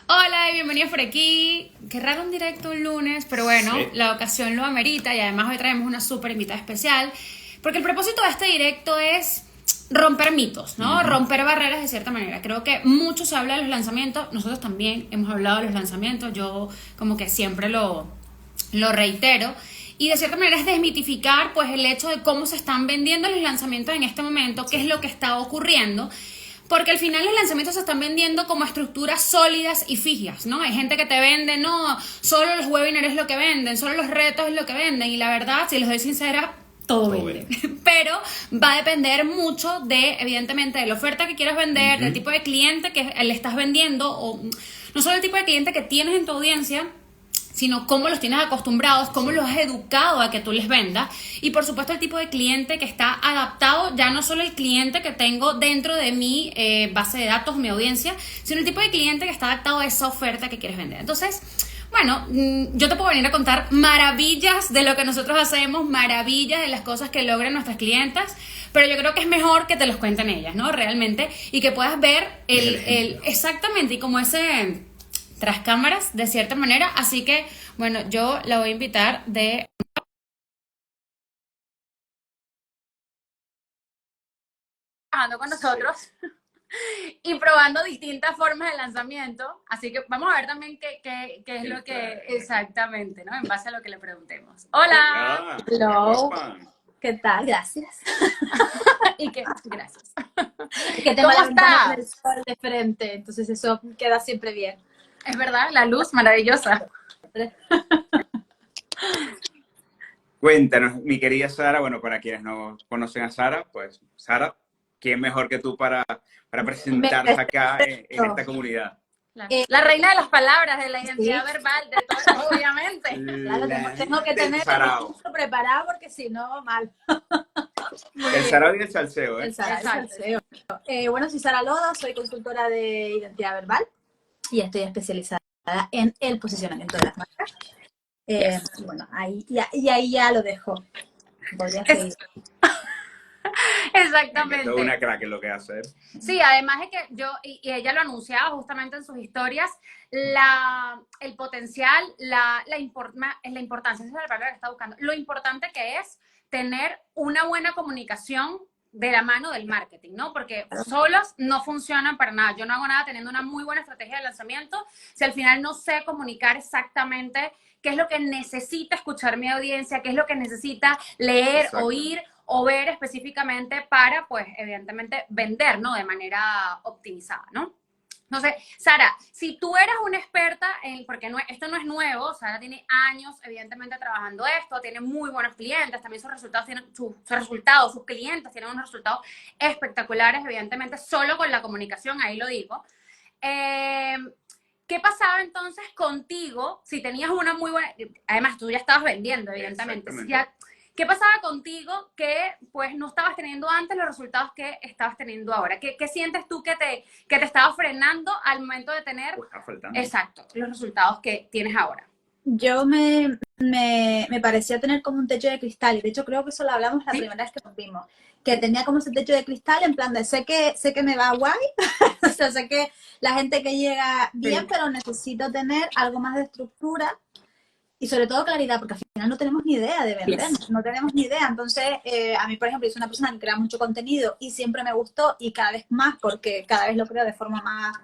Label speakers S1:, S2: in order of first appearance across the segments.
S1: Hola y bienvenidos por aquí. Qué raro un directo un lunes, pero bueno,
S2: Sí.
S1: la ocasión lo amerita y además hoy traemos una súper invitada especial porque el propósito de este directo es romper mitos, ¿no?
S2: Ujú.
S1: Romper barreras de cierta manera. Creo que mucho se habla de los lanzamientos, nosotros también hemos hablado de los lanzamientos, yo como que siempre lo reitero. Y de cierta manera es desmitificar pues el hecho de cómo se están vendiendo los lanzamientos en este momento, qué es lo que está ocurriendo. Porque al final los lanzamientos se están vendiendo como estructuras sólidas y fijas, ¿no? Hay gente que te vende, no, solo los webinars es lo que venden, solo los retos es lo que venden. Y la verdad, si les doy sincera, todo
S2: Todo
S1: vende.
S2: bien.
S1: Pero va a depender mucho de, evidentemente, de la oferta que quieras vender, del
S2: Ujú.
S1: tipo de cliente que le estás vendiendo, o no solo el tipo de cliente que tienes en tu audiencia, sino cómo los tienes acostumbrados, cómo los has educado a que tú les vendas y por supuesto el tipo de cliente que está adaptado, ya no solo el cliente que tengo dentro de mi base de datos, mi audiencia, sino el tipo de cliente que está adaptado a esa oferta que quieres vender. Entonces, bueno, yo te puedo venir a contar maravillas de lo que nosotros hacemos, maravillas de las cosas que logran nuestras clientas, pero yo creo que es mejor que te los cuenten ellas, ¿no? Realmente, y que puedas ver
S2: El ejemplo.
S1: exactamente, y como ese tras cámaras, de cierta manera. Así que, bueno, yo la voy a invitar de trabajando con
S2: Sí.
S1: nosotros y probando distintas formas de lanzamiento. Así que vamos a ver también qué es
S2: El
S1: lo que
S2: plan.
S1: exactamente, ¿no? En base a lo que le preguntemos. Hola.
S2: Hola, mi
S3: Hello,
S2: guapa.
S3: ¿qué tal? Gracias.
S1: Y que, gracias.
S3: Es que tengo
S1: ¿Cómo
S3: la ventana con el
S1: estás?
S3: sol de frente, entonces eso queda siempre bien.
S1: Es verdad, la luz maravillosa.
S2: Cuéntanos, mi querida Sara, bueno, para quienes no conocen a Sara, pues Sara, ¿quién mejor que tú para
S3: Me
S2: presentarse acá en
S3: presento.
S2: esta comunidad?
S3: Eh,
S1: La reina de las palabras, de la identidad
S3: sí,
S1: verbal, de todo, obviamente.
S3: claro,
S2: La
S3: tengo que
S2: del
S3: tener el
S2: Sarao.
S3: discurso preparado porque si no, mal.
S1: Muy
S2: El
S1: bien.
S2: Sarao y el salseo, ¿eh?
S3: El Sara, el
S1: Exacto,
S3: salseo.
S1: exacto.
S3: Bueno, soy Sara Loda, soy consultora de identidad verbal y estoy especializada en el posicionamiento de las marcas.
S1: Yes.
S3: Bueno, y ahí ya lo dejo. Podría
S1: Es,
S3: seguir.
S2: Es que esto es
S1: exactamente.
S2: una crack en lo que hace.
S1: Sí, además de que yo, y ella lo anunciaba justamente en sus historias, el potencial, la importancia, esa es la palabra que está buscando, lo importante que es tener una buena comunicación de la mano del marketing, ¿no? Porque solos no funcionan para nada. Yo no hago nada teniendo una muy buena estrategia de lanzamiento si al final no sé comunicar exactamente qué es lo que necesita escuchar mi audiencia, qué es lo que necesita leer,
S2: Exacto.
S1: oír o ver específicamente para, pues, evidentemente, vender, ¿no? De manera optimizada, ¿no? Entonces, Sara, si tú eras una experta en, porque no, esto no es nuevo, Sara tiene años, evidentemente, trabajando esto, tiene muy buenos clientes, también sus resultados tienen, sus resultados, sus clientes tienen unos resultados espectaculares, evidentemente, solo con la comunicación, ahí lo digo. Eh, ¿Qué pasaba entonces contigo si tenías una muy buena, además tú ya estabas vendiendo, evidentemente, si
S2: Exactamente.
S1: ya, ¿qué pasaba contigo que pues no estabas teniendo antes los resultados que estabas teniendo ahora? ¿Qué sientes tú que te estaba frenando al momento de tener,
S2: Pues está faltando.
S1: exacto, los resultados que tienes ahora?
S3: Yo me parecía tener como un techo de cristal, y de hecho creo que eso lo hablamos la
S1: ¿Sí?
S3: primera vez que nos vimos, que tenía como ese techo de cristal en plan de sé que me va guay, o sea, sé que la gente que llega bien,
S1: Sí.
S3: pero necesito tener algo más de estructura y sobre todo claridad, porque al final no tenemos ni idea de vender,
S1: Yes.
S3: no tenemos ni idea. Entonces, a mí, por ejemplo, yo soy una persona que crea mucho contenido y siempre me gustó y cada vez más, porque cada vez lo creo de forma más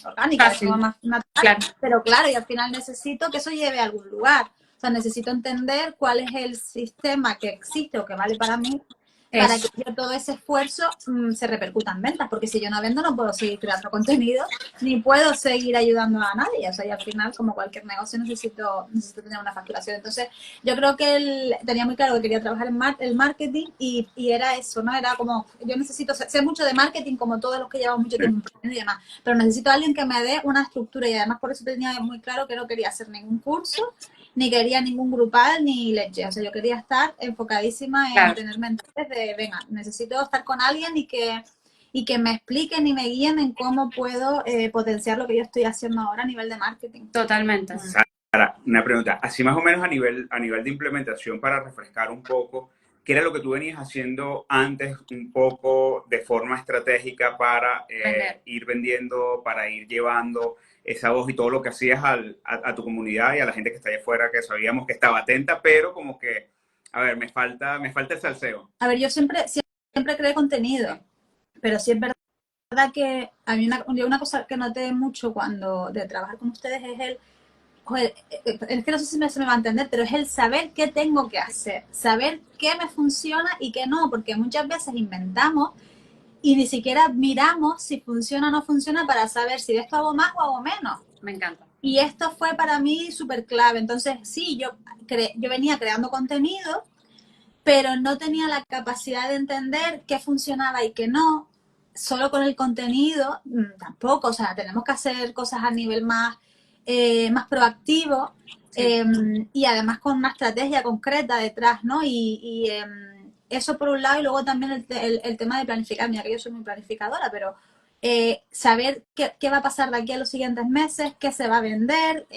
S3: orgánica, de forma
S1: Fácil,
S3: más natural.
S1: claro.
S3: Pero claro, y al final necesito que eso lleve a algún lugar. O sea, necesito entender cuál es el sistema que existe o que vale para mí para que
S1: Eso.
S3: yo todo ese esfuerzo se repercuta en ventas, porque si yo no vendo no puedo seguir creando contenido, ni puedo seguir ayudando a nadie, o sea, y al final, como cualquier negocio, necesito tener una facturación. Entonces, yo creo que él tenía muy claro que quería trabajar en el marketing y era eso, ¿no? Era como, yo necesito, sé mucho de marketing, como todos los que llevan mucho tiempo y demás, pero necesito a alguien que me dé una estructura y además por eso tenía muy claro que no quería hacer ningún curso, ni quería ningún grupal, ni leche. O sea, yo quería estar enfocadísima en
S1: Claro.
S3: tener mentores de, venga, necesito estar con alguien y que me expliquen y me guíen en cómo puedo potenciar lo que yo estoy haciendo ahora a nivel de marketing.
S1: Totalmente.
S2: Sara, una pregunta, así más o menos a nivel de implementación para refrescar un poco, ¿qué era lo que tú venías haciendo antes un poco de forma estratégica para
S1: Vender.
S2: ir vendiendo, para ir llevando? esa voz y todo lo que hacías a tu comunidad y a la gente que está allá afuera, que sabíamos que estaba atenta, pero como que, a ver, me falta el salseo.
S3: A ver, yo siempre creé contenido, pero sí es verdad que a mí una cosa que noté mucho cuando de trabajar con ustedes es joder, es que no sé si se me va a entender, pero es el saber qué tengo que hacer, saber qué me funciona y qué no, porque muchas veces inventamos y ni siquiera miramos si funciona o no funciona para saber si de esto hago más o hago menos.
S1: Me encanta.
S3: Y esto fue para mí súper clave. Entonces, sí, yo venía creando contenido, pero no tenía la capacidad de entender qué funcionaba y qué no. Solo con el contenido, tampoco. O sea, tenemos que hacer cosas a nivel más proactivo,
S1: Sí.
S3: y además con una estrategia concreta detrás, ¿no? Eso por un lado, y luego también el tema de planificar. Mira que yo soy muy planificadora, pero saber qué va a pasar de aquí a los siguientes meses, qué se va a vender,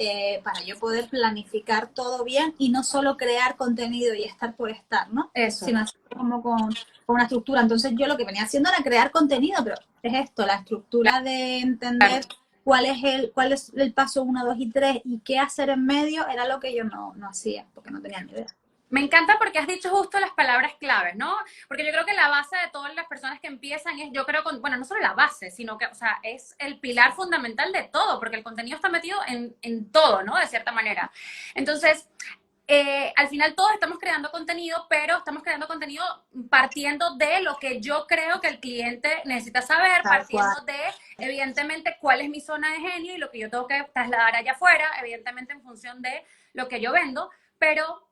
S3: para yo poder planificar todo bien y no solo crear contenido y estar por estar, ¿no?
S1: Eso.
S3: Sino hacer como con una estructura. Entonces yo lo que venía haciendo era crear contenido, pero es esto, la estructura de entender cuál es el paso 1, 2 y 3 y qué hacer en medio, era lo que yo no hacía, porque no tenía ni idea.
S1: Me encanta porque has dicho justo las palabras claves, ¿no? Porque yo creo que la base de todas las personas que empiezan es, yo creo, bueno, no solo la base, sino que, o sea, es el pilar fundamental de todo, porque el contenido está metido en todo, ¿no? De cierta manera. Entonces, al final todos estamos creando contenido, pero estamos creando contenido partiendo de lo que yo creo que el cliente necesita saber, partiendo de, evidentemente, cuál es mi zona de genio y lo que yo tengo que trasladar allá afuera, evidentemente en función de lo que yo vendo, pero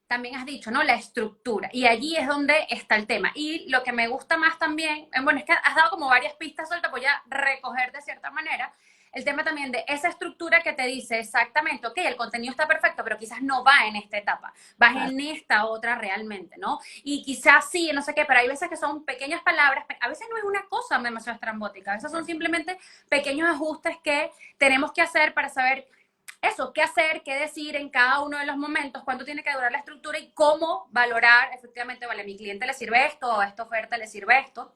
S1: también has dicho, ¿no? La estructura. Y allí es donde está el tema. Y lo que me gusta más también, bueno, es que has dado como varias pistas sueltas, voy a recoger de cierta manera el tema también de esa estructura que te dice exactamente, ok, el contenido está perfecto, pero quizás no va en esta etapa, vas en esta otra realmente, ¿no? Y quizás sí, no sé qué, pero hay veces que son pequeñas palabras, a veces no es una cosa demasiado estrambótica, a veces son simplemente pequeños ajustes que tenemos que hacer para saber eso, qué hacer, qué decir en cada uno de los momentos, cuánto tiene que durar la estructura y cómo valorar efectivamente, vale, a mi cliente le sirve esto, o a esta oferta le sirve esto.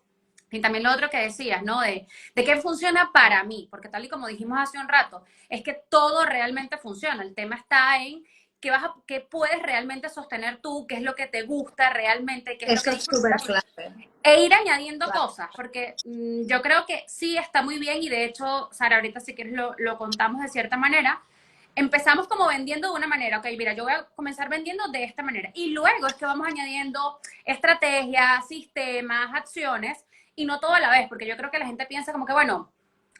S1: Y también lo otro que decías, ¿no? De qué funciona para mí, porque tal y como dijimos hace un rato, es que todo realmente funciona. El tema está en qué puedes realmente sostener tú, qué es lo que te gusta realmente, qué es
S3: Eso
S1: lo que
S3: es súper clave.
S1: e ir añadiendo cosas, porque yo creo que sí está muy bien y de hecho, Sara, ahorita si quieres lo contamos de cierta manera. Empezamos como vendiendo de una manera, ok, mira, yo voy a comenzar vendiendo de esta manera y luego es que vamos añadiendo estrategias, sistemas, acciones y no todo a la vez, porque yo creo que la gente piensa como que, bueno,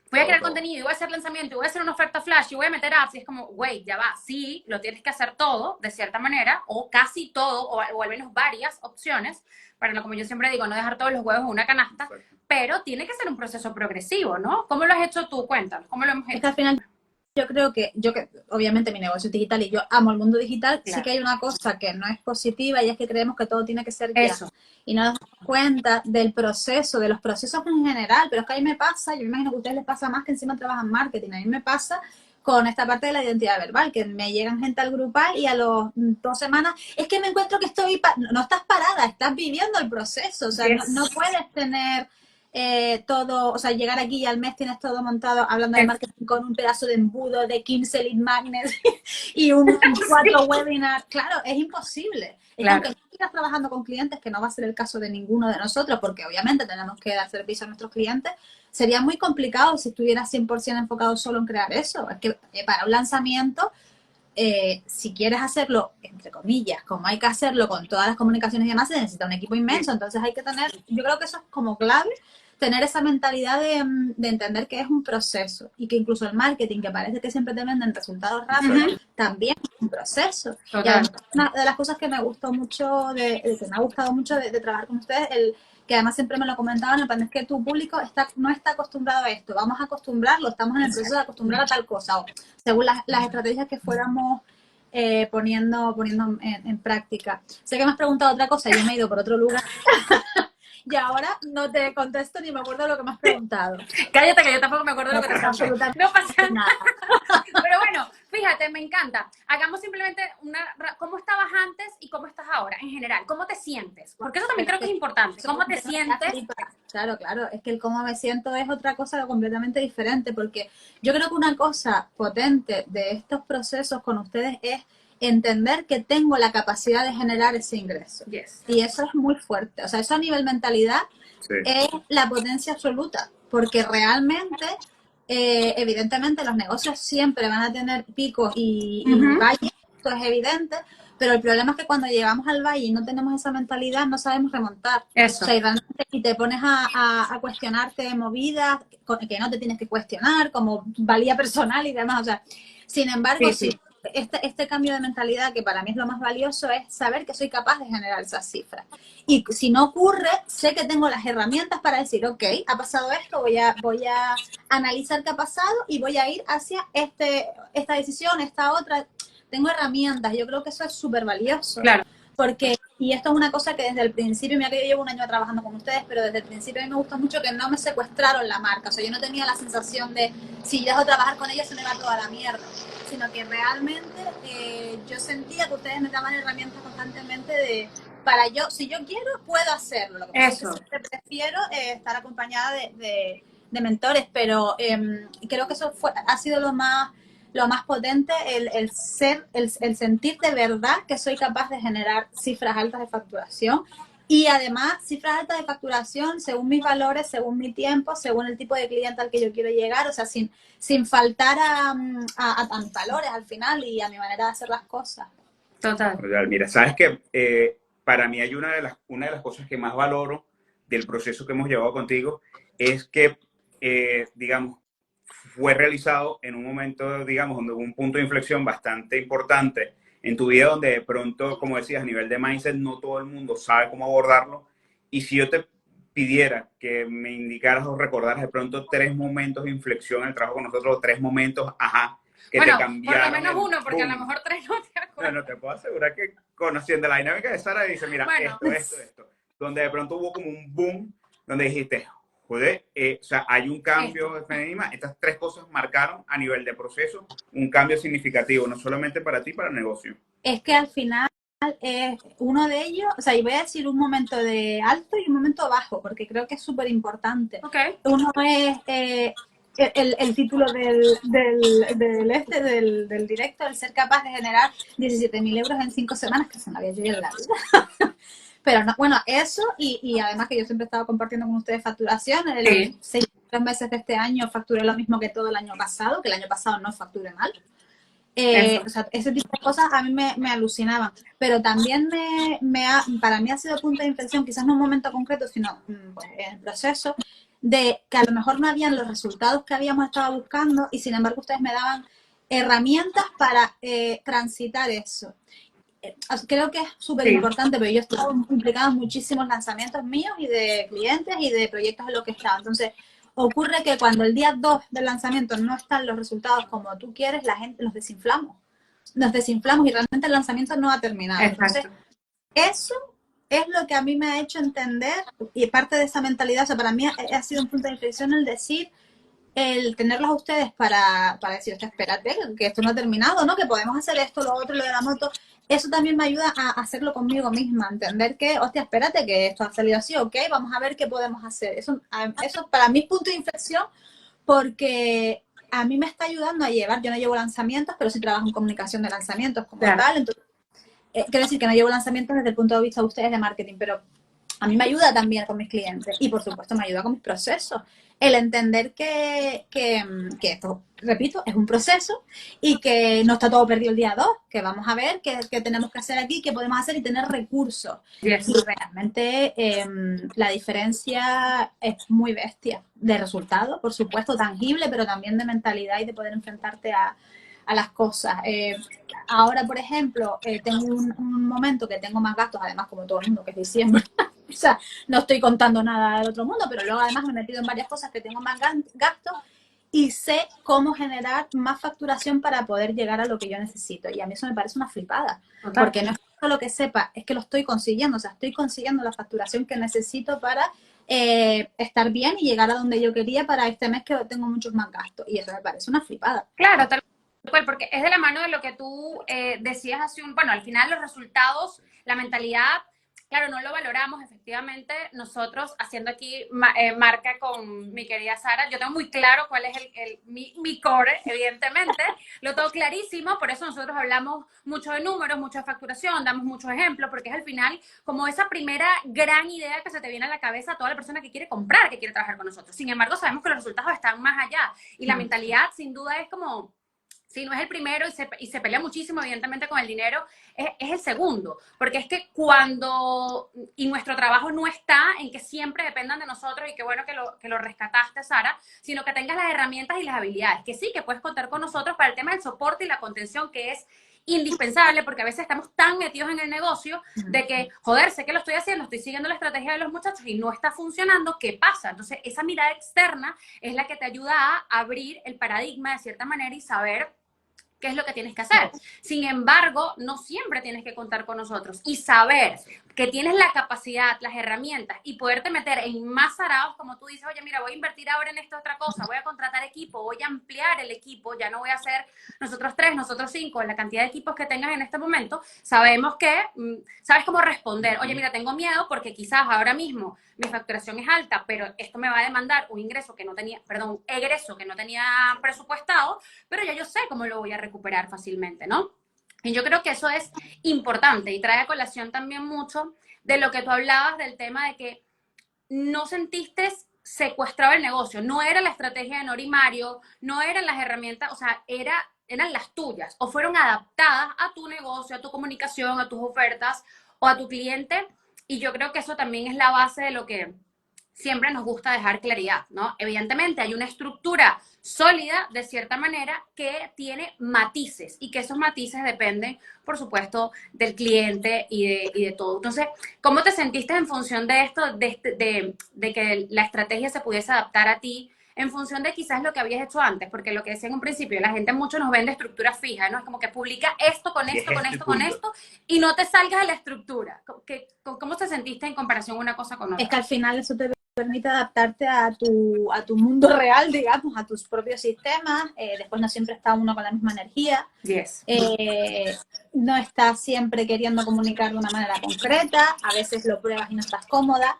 S1: voy a crear contenido y voy a hacer lanzamiento y voy a hacer una oferta flash y voy a meter apps y es como, güey, ya va, sí, lo tienes que hacer todo de cierta manera o casi todo o al menos varias opciones para no, como yo siempre digo, no dejar todos los huevos en una canasta, pero tiene que ser un proceso progresivo, ¿no? ¿Cómo lo has hecho tú? Cuéntanos, ¿cómo lo hemos hecho?
S3: Es que al final yo creo que obviamente mi negocio es digital y yo amo el mundo digital, claro. Sí que hay una cosa que no es positiva y es que creemos que todo tiene que ser ya. Eso. Y no nos damos cuenta del proceso, de los procesos en general, pero es que a mí me pasa, yo me imagino que a ustedes les pasa más que encima trabajan marketing, a mí me pasa con esta parte de la identidad verbal, que me llegan gente al grupal y a las 2 semanas, es que me encuentro que no estás parada, estás viviendo el proceso, o sea, no puedes tener todo, o sea, llegar aquí y al mes tienes todo montado hablando de marketing con un pedazo de embudo de 15 lead magnets y 4 webinars. Claro, es imposible. Claro. Aunque tú estás trabajando con clientes, que no va a ser el caso de ninguno de nosotros, porque obviamente tenemos que dar servicio a nuestros clientes, sería muy complicado si estuvieras 100% enfocado solo en crear eso. Es que para un lanzamiento, si quieres hacerlo, entre comillas, como hay que hacerlo con todas las comunicaciones y demás, se necesita un equipo inmenso. Entonces hay que tener, yo creo que eso es como clave, tener esa mentalidad de entender que es un proceso y que incluso el marketing, que parece que siempre te venden resultados rápidos, también es un proceso. Total. Y además, una de las cosas que me gustó mucho, que me ha gustado mucho de trabajar con ustedes, que además siempre me lo comentaban, es que tu público no está acostumbrado a esto, vamos a acostumbrarlo, estamos en el proceso de acostumbrar a tal cosa, o según las estrategias que fuéramos poniendo en práctica. Sé que me has preguntado otra cosa, yo me he ido por otro lugar. Y ahora no te contesto ni me acuerdo de lo que me has preguntado.
S1: Cállate, que yo tampoco me acuerdo de lo que te pregunté. No pasa nada. Pero bueno, fíjate, me encanta. Hagamos simplemente cómo estabas antes y cómo estás ahora, en general. ¿Cómo te sientes? Porque eso también creo que es importante. ¿Cómo te sientes
S3: Claro, claro, es que el cómo me siento es otra cosa completamente diferente, porque yo creo que una cosa potente de estos procesos con ustedes es entender que tengo la capacidad de generar ese ingreso.
S1: Yes.
S3: Y eso es muy fuerte. O sea, eso a nivel mentalidad
S2: Sí.
S3: es la potencia absoluta, porque realmente, evidentemente, los negocios siempre van a tener picos y valles, esto es evidente, pero el problema es que cuando llegamos al valle y no tenemos esa mentalidad, no sabemos remontar.
S1: Eso.
S3: O sea, y realmente si te pones a cuestionarte movidas que no te tienes que cuestionar, como valía personal y demás. O sea, sin embargo,
S1: Sí.
S3: sí, este cambio de mentalidad, que para mí es lo más valioso, es saber que soy capaz de generar esas cifras. Y si no ocurre, sé que tengo las herramientas para decir, ok, ha pasado esto, voy a analizar qué ha pasado y voy a ir hacia esta decisión, esta otra. Tengo herramientas, yo creo que eso es súper valioso.
S1: Claro.
S3: Porque, y esto es una cosa que desde el principio, mira que yo llevo un año trabajando con ustedes, pero desde el principio a mí me gusta mucho que no me secuestraron la marca. O sea, yo no tenía la sensación de, si dejo de trabajar con ellos se me va toda la mierda. Sino que realmente yo sentía que ustedes me daban herramientas constantemente para yo, si yo quiero, puedo hacerlo. Lo que pasa es que siempre prefiero estar acompañada de mentores, pero creo que eso ha sido lo más potente, el sentir de verdad que soy capaz de generar cifras altas de facturación y además cifras altas de facturación según mis valores, según mi tiempo, según el tipo de cliente al que yo quiero llegar, o sea, sin faltar a mis valores al final y a mi manera de hacer las cosas.
S1: Total.
S2: Mira, sabes que para mí hay una de las cosas que más valoro del proceso que hemos llevado contigo es que, digamos, fue realizado en un momento, digamos, donde hubo un punto de inflexión bastante importante en tu vida, donde de pronto, como decías, a nivel de mindset, no todo el mundo sabe cómo abordarlo. Y si yo te pidiera que me indicaras o recordaras de pronto 3 momentos de inflexión en el trabajo con nosotros, 3 momentos, que te cambiaron.
S1: Por lo menos uno, porque a lo mejor 3 no te acuerdas.
S2: No, te puedo asegurar que conociendo la dinámica de Sara, dice, mira, esto. Donde de pronto hubo como un boom, donde dijiste, joder, o sea, hay un cambio de paradigma. Estas 3 cosas marcaron a nivel de proceso un cambio significativo, no solamente para ti, para el negocio.
S3: Es que al final uno de ellos, o sea, y voy a decir un momento de alto y un momento bajo, porque creo que es súper importante.
S1: Okay.
S3: Uno es el título del directo, el ser capaz de generar 17.000 euros en 5 semanas, que se me había llegado en la vida. Pero no, bueno, eso y además que yo siempre he estado compartiendo con ustedes facturación. En los 6 meses de este año facturé lo mismo que todo el año pasado, que el año pasado no facturé mal. O sea, ese tipo de cosas a mí me alucinaban, pero también para mí ha sido punto de inflexión, quizás no en un momento concreto, sino pues, en el proceso, de que a lo mejor no habían los resultados que habíamos estado buscando y sin embargo ustedes me daban herramientas para transitar eso. Creo que es súper importante, pero yo he estado implicada en muchísimos lanzamientos míos y de clientes y de proyectos en los que he estado. Entonces, ocurre que cuando el día 2 del lanzamiento no están los resultados como tú quieres, la gente nos desinflamos y realmente el lanzamiento no ha terminado. Entonces, eso es lo que a mí me ha hecho entender y parte de esa mentalidad, o sea, para mí ha sido un punto de inflexión el decir, el tenerlos a ustedes para decir, espérate, que esto no ha terminado, ¿no? Que podemos hacer esto, lo otro, lo de la moto. Eso también me ayuda a hacerlo conmigo misma, entender que, hostia, espérate, que esto ha salido así, ok, vamos a ver qué podemos hacer. Eso para mí es punto de inflexión porque a mí me está ayudando a llevar, yo no llevo lanzamientos, pero sí trabajo en comunicación de lanzamientos como tal, entonces, quiero decir que no llevo lanzamientos desde el punto de vista de ustedes de marketing, pero a mí me ayuda también con mis clientes y por supuesto me ayuda con mis procesos. El entender que esto, repito, es un proceso y que no está todo perdido el día 2, que vamos a ver qué tenemos que hacer aquí, qué podemos hacer y tener recursos. Yes. Y realmente la diferencia es muy bestia de resultado, por supuesto, tangible, pero también de mentalidad y de poder enfrentarte a las cosas. Ahora, por ejemplo, tengo un momento que tengo más gastos, además como todo el mundo, que es diciembre. O sea, no estoy contando nada del otro mundo, pero luego además me he metido en varias cosas que tengo más gastos y sé cómo generar más facturación para poder llegar a lo que yo necesito. Y a mí eso me parece una flipada, porque no es solo que sepa, es que lo estoy consiguiendo. O sea, estoy consiguiendo la facturación que necesito para estar bien y llegar a donde yo quería para este mes que tengo muchos más gastos. Y eso me parece una flipada.
S1: Claro, tal cual, porque es de la mano de lo que tú decías hace bueno, al final los resultados, la mentalidad Claro, no lo valoramos, efectivamente. Nosotros, haciendo aquí marca con mi querida Sara, yo tengo muy claro cuál es mi core, evidentemente. Lo tengo clarísimo, por eso nosotros hablamos mucho de números, mucho de facturación, damos muchos ejemplos, porque es al final como esa primera gran idea que se te viene a la cabeza a toda la persona que quiere comprar, que quiere trabajar con nosotros. Sin embargo, sabemos que los resultados están más allá. Y la mentalidad, sin duda, es como... Si no es el primero y se pelea muchísimo, evidentemente, con el dinero, es el segundo. Porque es que cuando, y nuestro trabajo no está en que siempre dependan de nosotros, y qué bueno que lo rescataste, Sara, sino que tengas las herramientas y las habilidades. Que sí, que puedes contar con nosotros para el tema del soporte y la contención, que es indispensable, porque a veces estamos tan metidos en el negocio de que, joder, sé que lo estoy haciendo, estoy siguiendo la estrategia de los muchachos y no está funcionando, ¿qué pasa? Entonces, esa mirada externa es la que te ayuda a abrir el paradigma de cierta manera y saber qué es lo que tienes que hacer. Sin embargo, no siempre tienes que contar con nosotros. Y saber que tienes la capacidad, las herramientas y poderte meter en más arados, como tú dices, oye, mira, voy a invertir ahora en esta otra cosa, voy a contratar equipo, voy a ampliar el equipo, ya no voy a hacer nosotros 3, nosotros 5, la cantidad de equipos que tengas en este momento, sabemos que, sabes cómo responder. Oye, mira, tengo miedo porque quizás ahora mismo mi facturación es alta, pero esto me va a demandar un ingreso que no tenía, perdón, egreso que no tenía presupuestado, pero ya yo sé cómo lo voy a recuperar fácilmente, ¿no? Y yo creo que eso es importante y trae a colación también mucho de lo que tú hablabas del tema de que no sentiste secuestrado el negocio, no era la estrategia de Nori y Mario, no eran las herramientas, o sea, eran las tuyas o fueron adaptadas a tu negocio, a tu comunicación, a tus ofertas o a tu cliente. Y yo creo que eso también es la base de lo que siempre nos gusta dejar claridad, ¿no? Evidentemente hay una estructura sólida, de cierta manera, que tiene matices y que esos matices dependen, por supuesto, del cliente y de todo. Entonces, ¿cómo te sentiste en función de esto, de que la estrategia se pudiese adaptar a ti en función de quizás lo que habías hecho antes? Porque lo que decía en un principio, la gente mucho nos vende estructuras fijas, ¿no? Es como que publica esto con esto, con esto, con esto, y no te salgas de la estructura. ¿Cómo te sentiste en comparación una cosa con otra?
S3: Es que al final eso te permite adaptarte a tu mundo real, digamos, a tus propios sistemas. Después no siempre está uno con la misma energía.
S1: Yes.
S3: No estás siempre queriendo comunicar de una manera concreta. A veces lo pruebas y no estás cómoda.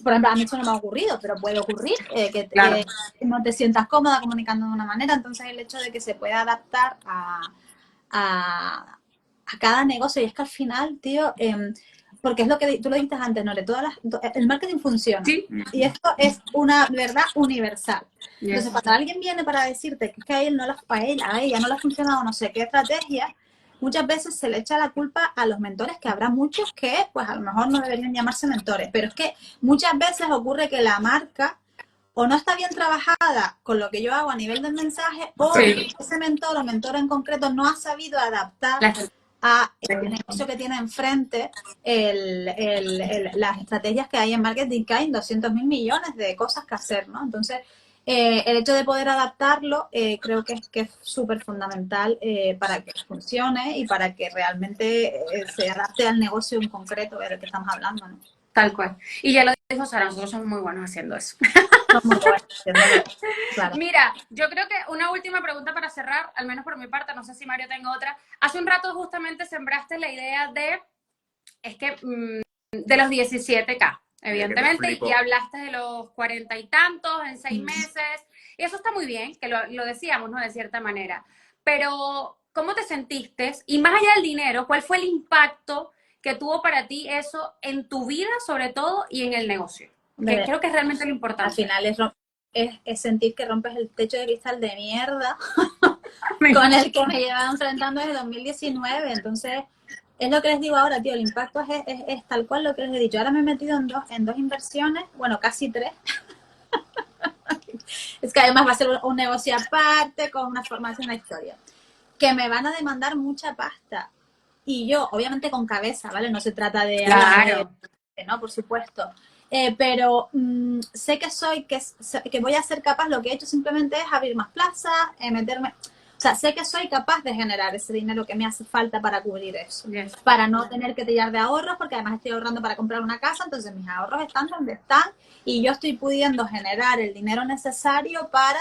S3: Por ejemplo, a mí eso no me ha ocurrido, pero puede ocurrir que
S1: Claro.
S3: no te sientas cómoda comunicando de una manera. Entonces, el hecho de que se pueda adaptar a cada negocio, y es que al final, tío, porque es lo que tú lo dijiste antes, Nore, el marketing funciona.
S1: Sí.
S3: Y esto es una verdad universal.
S1: Yes.
S3: Entonces, cuando alguien viene para decirte que es que a ella no le ha funcionado no sé qué estrategia, muchas veces se le echa la culpa a los mentores, que habrá muchos que, pues a lo mejor no deberían llamarse mentores, pero es que muchas veces ocurre que la marca o no está bien trabajada con lo que yo hago a nivel del mensaje, o ese mentor o mentora en concreto no ha sabido adaptar a el negocio que tiene enfrente, las estrategias que hay en marketing, que hay 200.000 millones de cosas que hacer, ¿no? Entonces, el hecho de poder adaptarlo creo que es súper fundamental para que funcione y para que realmente se adapte al negocio en concreto del que estamos hablando, ¿no?
S1: Tal cual. Y ya lo dijo Sara, nosotros somos muy buenos haciendo eso.
S3: Somos muy buenos haciéndolo, claro.
S1: Mira, yo creo que una última pregunta para cerrar, al menos por mi parte, no sé si Mario tenga otra. Hace un rato justamente sembraste la idea de los 17K, evidentemente, y hablaste de los 40 y tantos en 6 meses, y eso está muy bien, que lo decíamos, ¿no? De cierta manera. Pero, ¿cómo te sentiste? Y más allá del dinero, ¿cuál fue el impacto que tuvo para ti eso en tu vida, sobre todo, y en el negocio? Que creo que es realmente lo importante.
S3: Al final es sentir que rompes el techo de cristal de mierda con el que me llevaba enfrentando desde 2019. Entonces, es lo que les digo ahora, tío, el impacto es tal cual lo que les he dicho. Ahora me he metido en dos inversiones, bueno, casi 3. Es que además va a ser un negocio aparte, con una formación, una historia, que me van a demandar mucha pasta. Y yo, obviamente con cabeza, ¿vale? No se trata de...
S1: Claro.
S3: No, por supuesto. Pero sé que voy a ser capaz, lo que he hecho simplemente es abrir más plazas, meterme... O sea, sé que soy capaz de generar ese dinero que me hace falta para cubrir eso.
S1: Yes.
S3: Para no tener que tirar de ahorros, porque además estoy ahorrando para comprar una casa, entonces mis ahorros están donde están y yo estoy pudiendo generar el dinero necesario para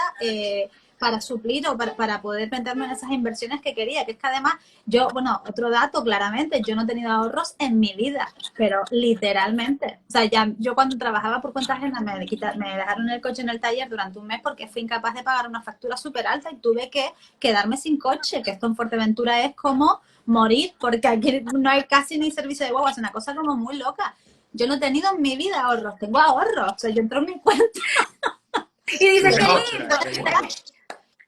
S3: para suplir o para poder meterme en esas inversiones que quería, que es que además yo, bueno, otro dato claramente, yo no he tenido ahorros en mi vida, pero literalmente, o sea, ya yo cuando trabajaba por cuenta ajena me dejaron el coche en el taller durante un mes porque fui incapaz de pagar una factura súper alta y tuve que quedarme sin coche, que esto en Fuerteventura es como morir, porque aquí no hay casi ni servicio de guagua, es una cosa como muy loca. Yo no he tenido en mi vida ahorros, tengo ahorros, o sea, yo entro en mi cuenta
S1: Y dices, qué
S2: Mejor,
S1: lindo.
S2: mejor.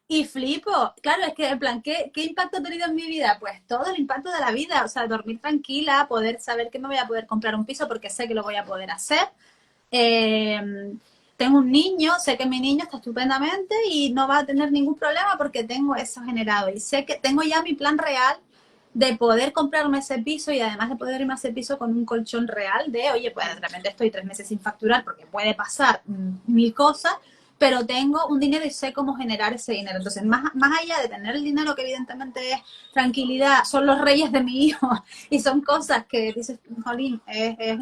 S3: y flipo. Claro, es que en plan, ¿qué impacto ha tenido en mi vida? Pues todo el impacto de la vida, o sea, dormir tranquila, poder saber que me voy a poder comprar un piso porque sé que lo voy a poder hacer. Tengo un niño, sé que mi niño está estupendamente y no va a tener ningún problema porque tengo eso generado y sé que tengo ya mi plan real de poder comprarme ese piso y además de poder irme a ese piso con un colchón real de, oye, pues de repente estoy 3 meses sin facturar porque puede pasar mil cosas, pero tengo un dinero y sé cómo generar ese dinero. Entonces, más allá de tener el dinero, que evidentemente es tranquilidad, son los reyes de mi hijo y son cosas que dices, jolín, es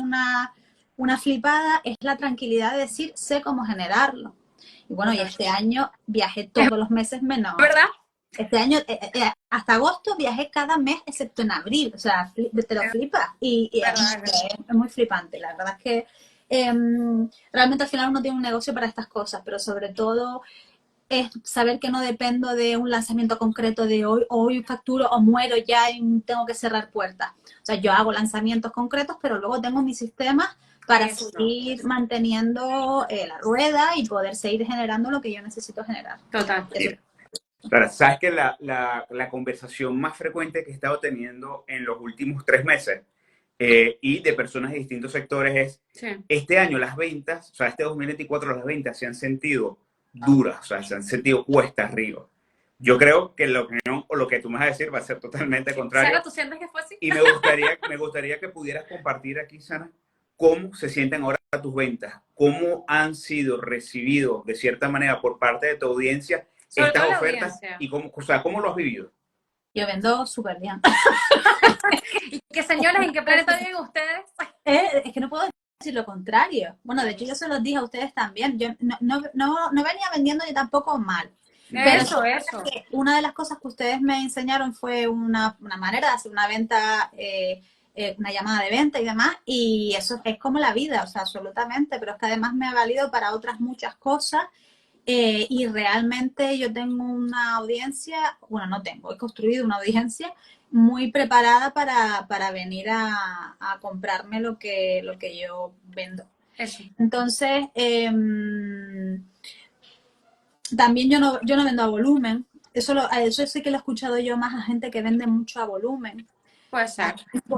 S3: una flipada, es la tranquilidad de decir, sé cómo generarlo. Y bueno, y este año viajé todos los meses menos.
S1: ¿Verdad?
S3: Este año, hasta agosto viajé cada mes, excepto en abril. O sea, te lo flipas. Y es muy flipante. La verdad es que realmente al final uno tiene un negocio para estas cosas, pero sobre todo es saber que no dependo de un lanzamiento concreto de hoy facturo o muero ya y tengo que cerrar puertas. O sea, yo hago lanzamientos concretos, pero luego tengo mis sistemas para seguir manteniendo la rueda y poder seguir generando lo que yo necesito generar.
S1: Total.
S3: Eso.
S2: Ahora, sabes que la conversación más frecuente que he estado teniendo en los últimos 3 meses y de personas de distintos sectores es, este año las ventas, o sea, este 2024 las ventas se han sentido duras, o sea, se han sentido cuesta arriba. Yo creo que la opinión o lo que tú me vas a decir va a ser totalmente contrario.
S1: Sara, ¿tú sientes que fue así?
S2: Y me gustaría que pudieras compartir aquí, Sana, cómo se sienten ahora tus ventas, cómo han sido recibidos de cierta manera por parte de tu audiencia estas ofertas y cómo, o sea, cómo lo has vivido.
S3: Yo vendo súper bien.
S1: ¿Y qué señores, en qué planeta viven ustedes?
S3: Es que no puedo decir lo contrario. Bueno, de hecho yo se los dije a ustedes también. Yo no venía vendiendo ni tampoco mal.
S1: Eso.
S3: Una de las cosas que ustedes me enseñaron fue una manera de hacer una venta, una llamada de venta y demás, y eso es como la vida, o sea, absolutamente, pero es que además me ha valido para otras muchas cosas. Y realmente yo tengo una audiencia, bueno, no tengo, he construido una audiencia muy preparada para venir a comprarme lo que yo vendo.
S1: Eso.
S3: Entonces, también yo no vendo a volumen. Eso sí que lo he escuchado yo más a gente que vende mucho a volumen.
S1: Puede ser.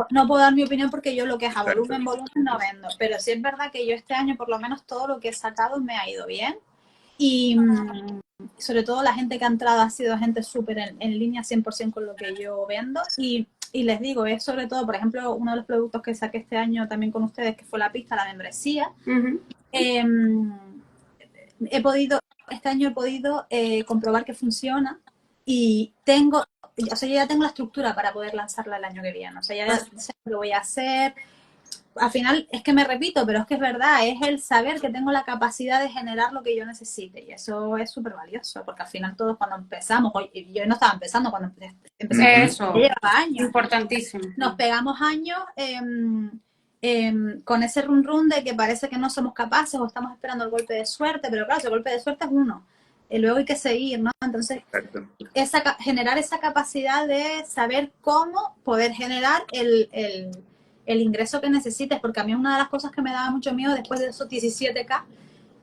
S3: No puedo dar mi opinión porque yo lo que es a volumen no vendo. Pero sí es verdad que yo este año, por lo menos todo lo que he sacado me ha ido bien. Y sobre todo la gente que ha entrado ha sido gente súper en línea 100% con lo que yo vendo. Y les digo, es sobre todo, por ejemplo, uno de los productos que saqué este año también con ustedes, que fue la pista, la membresía. Este año he podido comprobar que funciona y yo ya tengo la estructura para poder lanzarla el año que viene. O sea, ya sé lo que voy a hacer. Al final es que me repito, pero es que es verdad, es el saber que tengo la capacidad de generar lo que yo necesite y eso es súper valioso, porque al final todos cuando empezamos, yo no estaba empezando cuando empecé,
S1: eso,
S3: lleva años.
S1: Importantísimo.
S3: Nos pegamos años con ese run de que parece que no somos capaces o estamos esperando el golpe de suerte, pero claro, el golpe de suerte es uno. Luego hay que seguir, ¿no? Entonces, generar esa capacidad de saber cómo poder generar el ingreso que necesites, porque a mí una de las cosas que me daba mucho miedo después de esos 17K,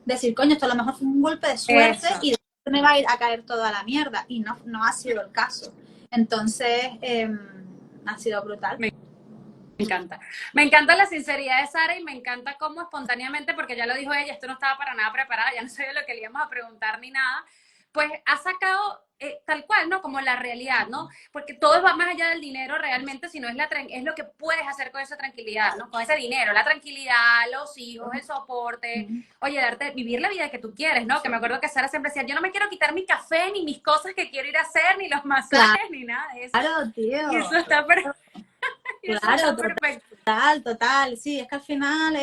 S3: decir, coño, esto a lo mejor fue un golpe de suerte y después me va a ir a caer toda la mierda, y no ha sido el caso. Entonces, ha sido brutal.
S1: Me encanta la sinceridad de Sara y me encanta cómo espontáneamente, porque ya lo dijo ella, esto no estaba para nada preparada, ya no sabía lo que le íbamos a preguntar ni nada, pues ha sacado tal cual, ¿no? Como la realidad, ¿no? Porque todo va más allá del dinero realmente, sino es lo que puedes hacer con esa tranquilidad, ¿no? Con ese dinero, la tranquilidad, los hijos, el soporte, oye, vivir la vida que tú quieres, ¿no? Que me acuerdo que Sara siempre decía, yo no me quiero quitar mi café, ni mis cosas que quiero ir a hacer, ni los masajes, ni nada de eso.
S3: Claro, tío.
S1: Y eso está perfecto.
S3: Claro, total. Sí, es que al final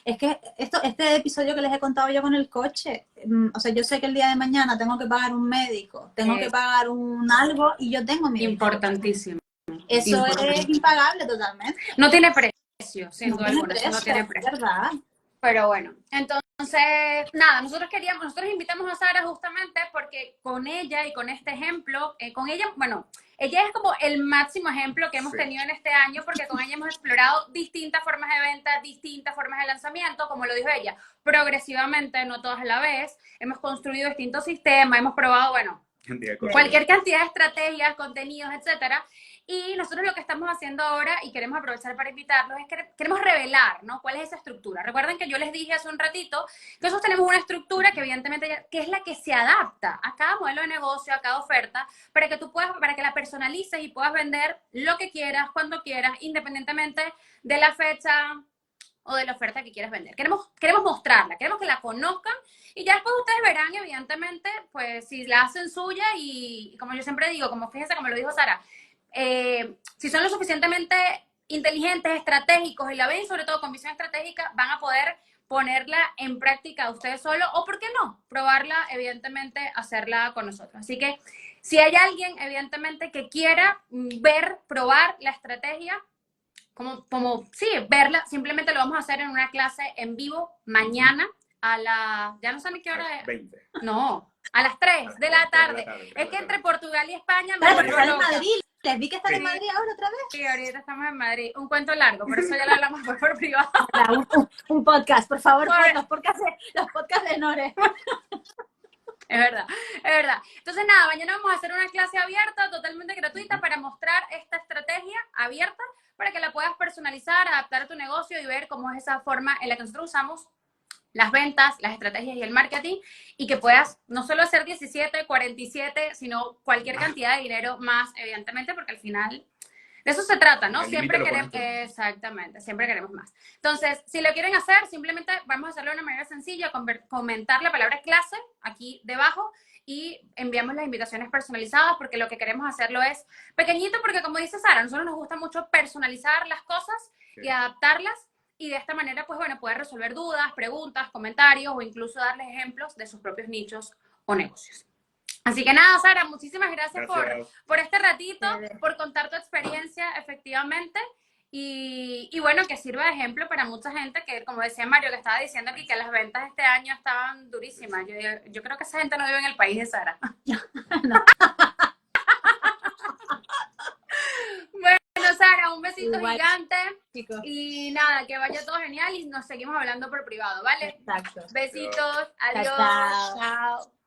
S3: Es que este episodio que les he contado yo con el coche, o sea, yo sé que el día de mañana tengo que pagar un médico, tengo que pagar un algo y yo tengo mi dinero.
S1: Importantísimo.
S3: Eso es impagable totalmente.
S1: No tiene precio, sin
S3: No
S1: duda
S3: tiene
S1: alguna, eso no
S3: precio,
S1: tiene
S3: es
S1: precio.
S3: verdad.
S1: Pero bueno, entonces, nada, nosotros invitamos a Sara justamente porque con ella y con este ejemplo, con ella, bueno, ella es como el máximo ejemplo que hemos
S2: Sí.
S1: tenido en este año porque con ella hemos explorado distintas formas de venta, distintas formas de lanzamiento, como lo dijo ella, progresivamente, no todas a la vez, hemos construido distintos sistemas, hemos probado, bueno,
S2: Cantidad de cosas.
S1: cualquier cantidad de estrategias, contenidos, etcétera. Y nosotros lo que estamos haciendo ahora, y queremos aprovechar para invitarlos, es que queremos revelar, ¿no? ¿Cuál es esa estructura? Recuerden que yo les dije hace un ratito que nosotros tenemos una estructura que evidentemente que es la que se adapta a cada modelo de negocio, a cada oferta, para que tú puedas, para que la personalices y puedas vender lo que quieras, cuando quieras, independientemente de la fecha o de la oferta que quieras vender. Queremos mostrarla, queremos que la conozcan y ya después ustedes verán, evidentemente, pues si la hacen suya y como yo siempre digo, como fíjense, como lo dijo Sara, si son lo suficientemente inteligentes, estratégicos y la ven sobre todo con visión estratégica, van a poder ponerla en práctica ustedes solos o, ¿por qué no? Probarla, evidentemente, hacerla con nosotros. Así que si hay alguien, evidentemente, que quiera ver, probar la estrategia, sí, verla, simplemente lo vamos a hacer en una clase en vivo mañana a la, ya no sé ni qué hora es.
S2: 20.
S1: No, a las 3 de la tarde. Es que entre Portugal y España me vuelvo
S3: Están en
S1: loca.
S3: Madrid. Les vi que están
S2: Sí.
S3: en Madrid ahora otra vez.
S1: Sí, ahorita estamos en Madrid. Un cuento largo, por eso ya lo hablamos por privado.
S3: Un podcast, por favor,
S1: Bueno.
S3: los podcasts de Nore.
S1: Es verdad, es verdad. Entonces, nada, mañana vamos a hacer una clase abierta, totalmente gratuita, para mostrar esta estrategia abierta, para que la puedas personalizar, adaptar a tu negocio y ver cómo es esa forma en la que nosotros usamos las ventas, las estrategias y el marketing, y que puedas no solo hacer 17, 47, sino cualquier cantidad de dinero más, evidentemente, porque al final de eso se trata, ¿no?
S2: El
S1: Siempre
S2: límite lo
S1: queremos,
S2: pones tú.
S1: exactamente, siempre queremos más. Entonces, si lo quieren hacer, simplemente vamos a hacerlo de una manera sencilla, comentar la palabra clase aquí debajo y enviamos las invitaciones personalizadas porque lo que queremos hacerlo es pequeñito porque, como dice Sara, a nosotros nos gusta mucho personalizar las cosas y adaptarlas y de esta manera, pues bueno, poder resolver dudas, preguntas, comentarios o incluso darles ejemplos de sus propios nichos o negocios. Así que nada, Sara, muchísimas gracias. Por este ratito, por contar tu experiencia, efectivamente. Y bueno, que sirva de ejemplo para mucha gente que, como decía Mario, que estaba diciendo aquí que las ventas este año estaban durísimas. Yo creo que esa gente no vive en el país de Sara. No. Bueno, Sara, un besito gigante. Chicos. Y nada, que vaya todo genial y nos seguimos hablando por privado, ¿vale?
S3: Exacto.
S1: Besitos, adiós.
S3: Chao.
S1: Chao.